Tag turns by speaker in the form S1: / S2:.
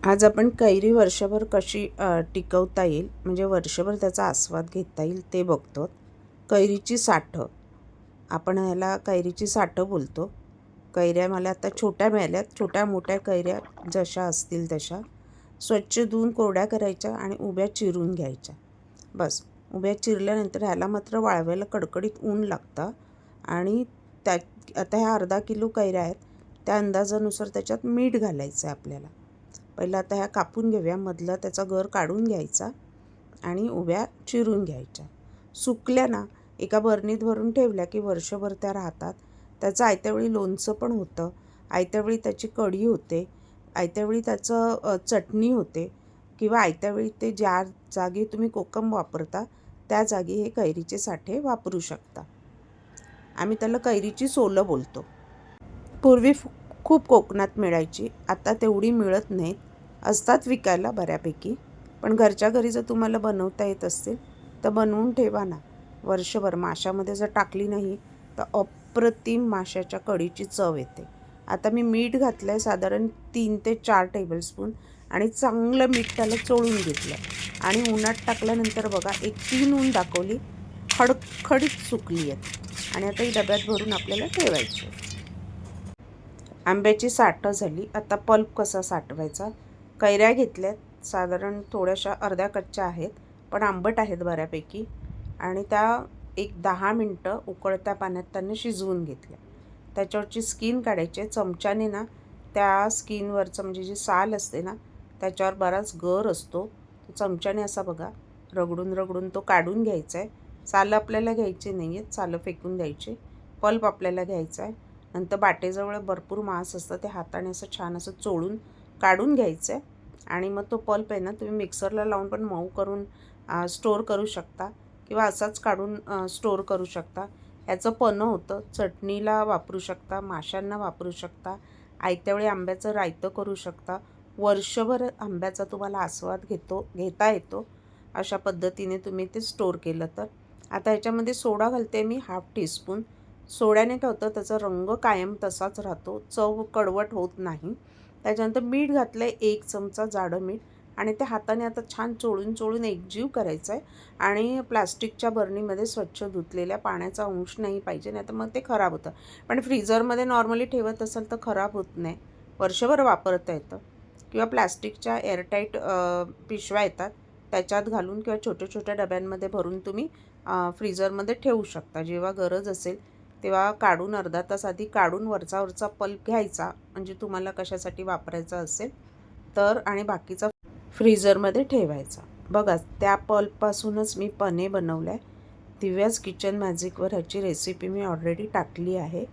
S1: आज आपण कैरी वर्षभर कशी टिकवता येईल, म्हणजे वर्षभर त्याचा आस्वाद घेता येईल ते बघतो. कैरीची साठं, आपण ह्याला कैरीची साठं बोलतो. कैऱ्या मला आता छोट्या मिळाल्यात. छोट्या मोठ्या कैऱ्या जशा असतील तशा स्वच्छ धुवून कोरड्या करायच्या आणि उभ्या चिरून घ्यायच्या. बस उभ्या चिरल्यानंतर ह्याला मात्र वाळवायला कडकडीत ऊन लागतं. आणि त्या आता ह्या अर्धा किलो कैऱ्या आहेत, त्या अंदाजानुसार त्याच्यात मीठ घालायचं आहे आपल्याला. पहिलं आता ह्या कापून घेऊया, मधला त्याचा गर काढून घ्यायचा आणि उभ्या चिरून घ्यायच्या. सुकल्या ना एका बरणीत भरून ठेवल्या की वर्षभर त्या राहतात. त्याचं आयत्यावेळी लोणचं पण होतं, आयत्यावेळी त्याची कढी होते, आयत्यावेळी त्याचं चटणी होते, किंवा आयत्यावेळी ते ज्या जागी तुम्ही कोकम वापरता त्या जागी हे कैरीचे साठे वापरू शकता. आम्ही त्याला कैरीची सोलं बोलतो. पूर्वी खूप कोकणात मिळायची, आता तेवढी मिळत नाहीत. असतात विकायला बऱ्यापैकी, पण घरच्या घरी जर तुम्हाला बनवता येत असतील तर बनवून ठेवा ना. वर्षभर माशामध्ये जर टाकली नाही तर अप्रतिम माशाच्या कढीची चव येते. आता मी मीठ घातलं आहे साधारण 3 ते 4 टेबलस्पून आणि चांगलं मीठ त्याला चोळून घेतलं आणि उन्हात टाकल्यानंतर बघा 1-3 ऊन दाखवली, खडखडीत सुकली आहेत. आणि आता ही डब्यात भरून आपल्याला ठेवायची. आंब्याची साठं झाली. आता पल्प कसा साठवायचा. कैऱ्या घेतल्यात, साधारण थोड्याशा अर्ध्या कच्च्या आहेत पण आंबट आहेत बऱ्यापैकी, आणि त्या एक 10 मिनटं उकळत्या पाण्यात त्यांना शिजवून घेतल्या. त्याच्यावरची स्किन काढायची. चमच्याने ना त्या स्किनवरचं म्हणजे जी साल असते ना त्याच्यावर बराच गर असतो, चमच्याने असा बघा रगडून रगडून तो काढून घ्यायचा आहे. सालं आपल्याला घ्यायची नाही आहेत, सालं फेकून द्यायचे. पल्प आपल्याला घ्यायचा आहे. नंतर बाटेजवळ भरपूर मांस असतं, ते हाताने असं छान असं चोळून काढून घ्यायचं आहे. आणि मग तो पल्प आहे ना तुम्ही मिक्सरला लावून पण मऊ करून स्टोअर करू शकता, किंवा असाच काढून स्टोअर करू शकता. ह्याचं पन्हं होतं, चटणीला वापरू शकता, माशांना वापरू शकता, आयत्यावेळी आंब्याचं रायतं करू शकता. वर्षभर आंब्याचा तुम्हाला आस्वाद घेता येतो अशा पद्धतीने तुम्ही ते स्टोअर केलं तर. आता ह्याच्यामध्ये सोडा घालते मी 1/2 टीस्पून. सोड्याने काय होतं, त्याचा रंग कायम तसाच राहतो, चव कडवट होत नाही. त्याच्यानंतर मीठ घातलं आहे 1 चमचा जाडं मीठ, आणि ते हाताने आता छान चोळून चोळून एकजीव करायचं आहे. आणि प्लास्टिकच्या बरणीमध्ये स्वच्छ धुतलेल्या, पाण्याचा अंश नाही पाहिजे, नाही तर मग ते खराब होतं. पण फ्रीझरमध्ये नॉर्मली ठेवत असाल तर खराब होत नाही, वर्षभर वापरता येतं. किंवा प्लास्टिकच्या एअरटाईट पिशव्या येतात त्याच्यात घालून, किंवा छोट्या छोट्या डब्यांमध्ये भरून तुम्ही फ्रीझरमध्ये ठेवू शकता. जेव्हा गरज असेल तेव्हा काढून, अर्धा तास आधी काढून वरचा पल्प घ्यायचा, म्हणजे तुम्हाला कशासाठी वापरायचा असेल तर, आणि बाकीचा फ्रीझरमध्ये ठेवायचा. बघा त्या पल्पपासूनच मी पन्हे बनवलं आहे. दिव्याज किचन मॅजिकवर ह्याची रेसिपी मी ऑलरेडी टाकली आहे.